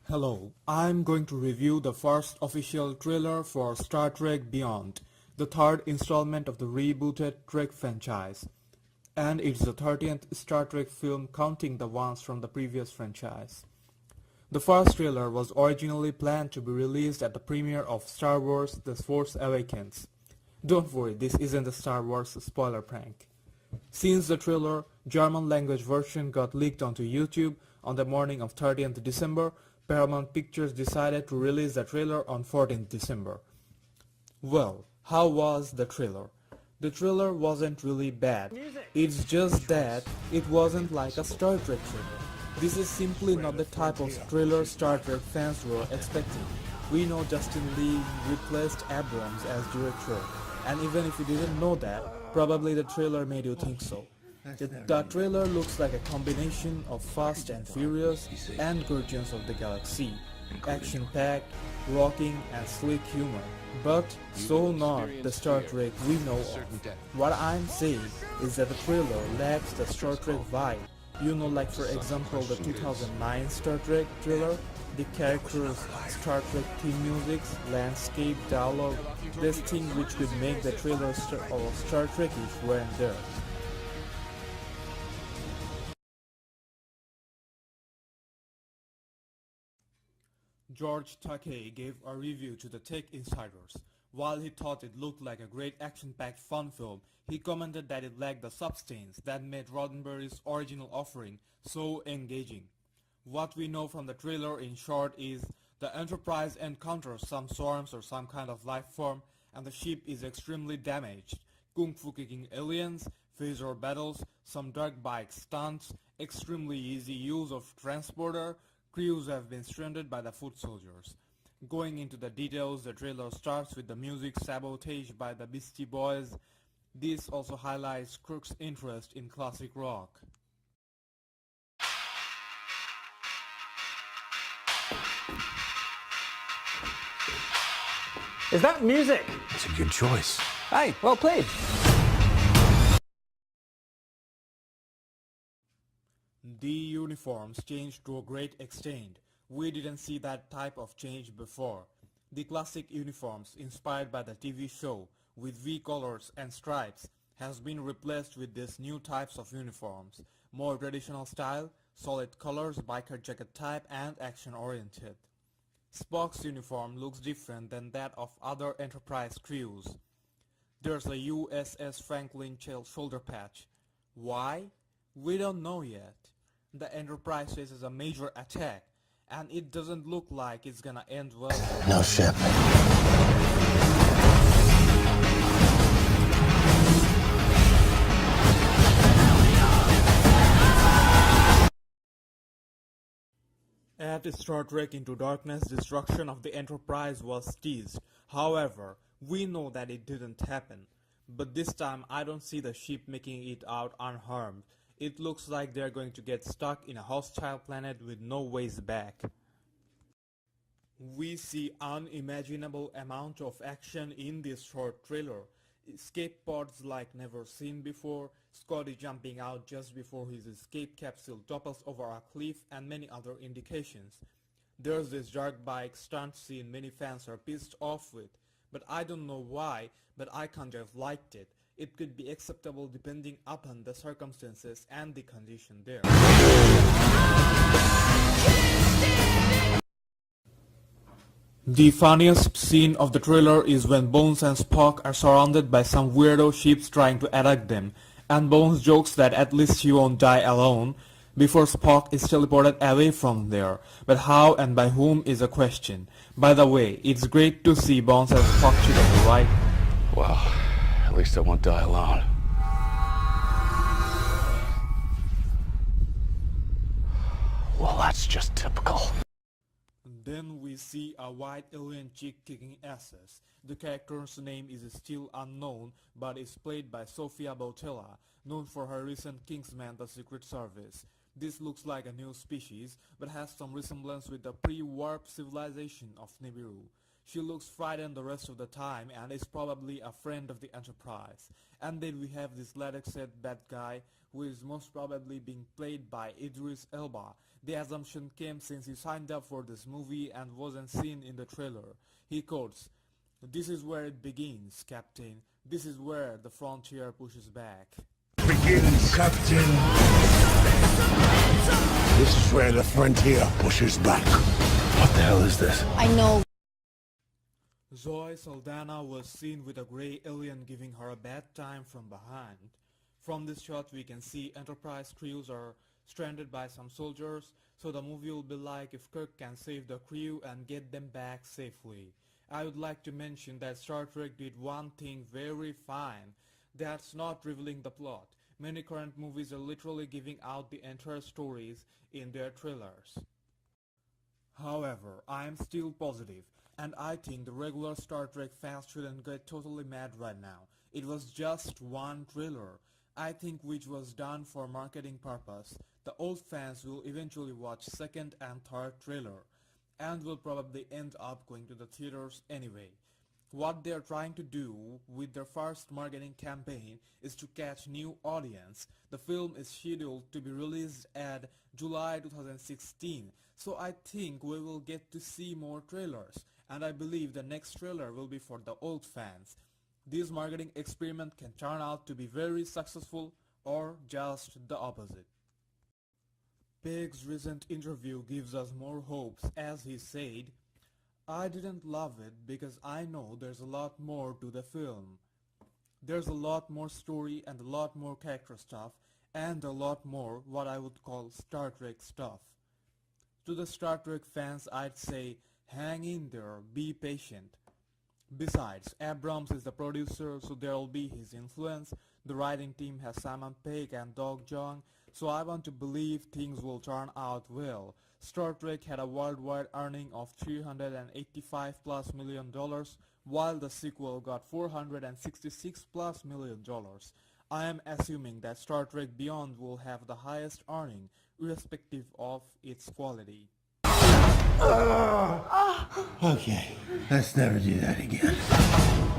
Hello, I'm going to review the first official trailer for Star Trek Beyond, the third installment of the rebooted Trek franchise. And it's the 30th Star Trek film counting the ones from the previous franchise. The first trailer was originally planned to be released at the premiere of Star Wars The Force Awakens. Don't worry, this isn't a Star Wars spoiler prank. Since the trailer German language version got leaked onto YouTube on the morning of 30th December, Paramount Pictures decided to release the trailer on 14th December. Well, how was the trailer? The trailer wasn't really bad. It's just that it wasn't like a Star Trek trailer. This is simply not the type of trailer Star Trek fans were expecting. We know Justin Lin replaced Abrams as director, and even if you didn't know that, probably the trailer made you think so. The trailer looks like a combination of Fast and Furious and Guardians of the Galaxy, action-packed, rocking and sleek humor, but so not the Star Trek we know of. What I'm saying is that the trailer lacks the Star Trek vibe. You know, like for example the 2009 Star Trek trailer, the characters, Star Trek theme music, landscape, dialogue, this thing which could make the trailer of Star Trekish weren't there. George Takei gave a review to the Tech Insiders. While he thought it looked like a great action-packed fun film, he commented that it lacked the substance that made Roddenberry's original offering so engaging. What we know from the trailer in short is the Enterprise encounters some swarms or some kind of life form and the ship is extremely damaged. Kung fu kicking aliens, phaser battles, some dirt bike stunts, extremely easy use of transporter, crews have been stranded by the foot soldiers. Going into the details, the trailer starts with the music Sabotage by the Beastie Boys. This also highlights Kirk's interest in classic rock. Is that music? It's a good choice. Hey, well played. The uniforms changed to a great extent. We didn't see that type of change before. The classic uniforms inspired by the TV show with V colors and stripes has been replaced with these new types of uniforms. More traditional style, solid colors, biker jacket type and action oriented. Spock's uniform looks different than that of other Enterprise crews. There's a USS Franklin shoulder patch. Why? We don't know yet. The Enterprise faces a major attack, and it doesn't look like it's gonna end well. No ship. At Star Trek Into Darkness, destruction of the Enterprise was teased. However, we know that it didn't happen. But this time I don't see the ship making it out unharmed. It looks like they're going to get stuck in a hostile planet with no ways back. We see unimaginable amount of action in this short trailer. Escape pods like never seen before, Scotty jumping out just before his escape capsule topples over a cliff and many other indications. There's this dark bike stunt scene many fans are pissed off with, but I don't know why, but I kinda have liked it. It could be acceptable depending upon the circumstances and the condition there. The funniest scene of the trailer is when Bones and Spock are surrounded by some weirdo ships trying to attack them, and Bones jokes that at least he won't die alone, before Spock is teleported away from there, but how and by whom is a question. By the way, it's great to see Bones and Spock together, right? Well, at least I won't die alone. Well, that's just typical. Then we see a white alien chick kicking asses. The character's name is still unknown, but is played by Sofia Boutella, known for her recent Kingsman: The Secret Service. This looks like a new species, but has some resemblance with the pre-warp civilization of Nibiru. She looks frightened the rest of the time and is probably a friend of the Enterprise. And then we have this latex-head bad guy who is most probably being played by Idris Elba. The assumption came since he signed up for this movie and wasn't seen in the trailer. He quotes, "This is where it begins, Captain. This is where the frontier pushes back." Begins, Captain. This is where the frontier pushes back. What the hell is this? I know. Zoe Saldana was seen with a grey alien giving her a bad time from behind. From this shot we can see Enterprise crews are stranded by some soldiers, so the movie will be like if Kirk can save the crew and get them back safely. I would like to mention that Star Trek did one thing very fine, that's not revealing the plot. Many current movies are literally giving out the entire stories in their trailers. However, I am still positive, and I think the regular Star Trek fans shouldn't get totally mad right now. It was just one trailer, I think, which was done for marketing purpose. The old fans will eventually watch second and third trailer, and will probably end up going to the theaters anyway. What they are trying to do with their first marketing campaign is to catch new audience. The film is scheduled to be released at July 2016, so I think we will get to see more trailers, and I believe the next trailer will be for the old fans. This marketing experiment can turn out to be very successful or just the opposite. Peg's recent interview gives us more hopes as he said, "I didn't love it because I know there's a lot more to the film. There's a lot more story and a lot more character stuff and a lot more what I would call Star Trek stuff." To the Star Trek fans I'd say, hang in there, be patient. Besides, Abrams is the producer, so there'll be his influence. The writing team has Simon Pegg and Doug Jones, so I want to believe things will turn out well. Star Trek had a worldwide earning of $385+ million, while the sequel got $466+ million. I am assuming that Star Trek Beyond will have the highest earning, irrespective of its quality. Okay, let's never do that again.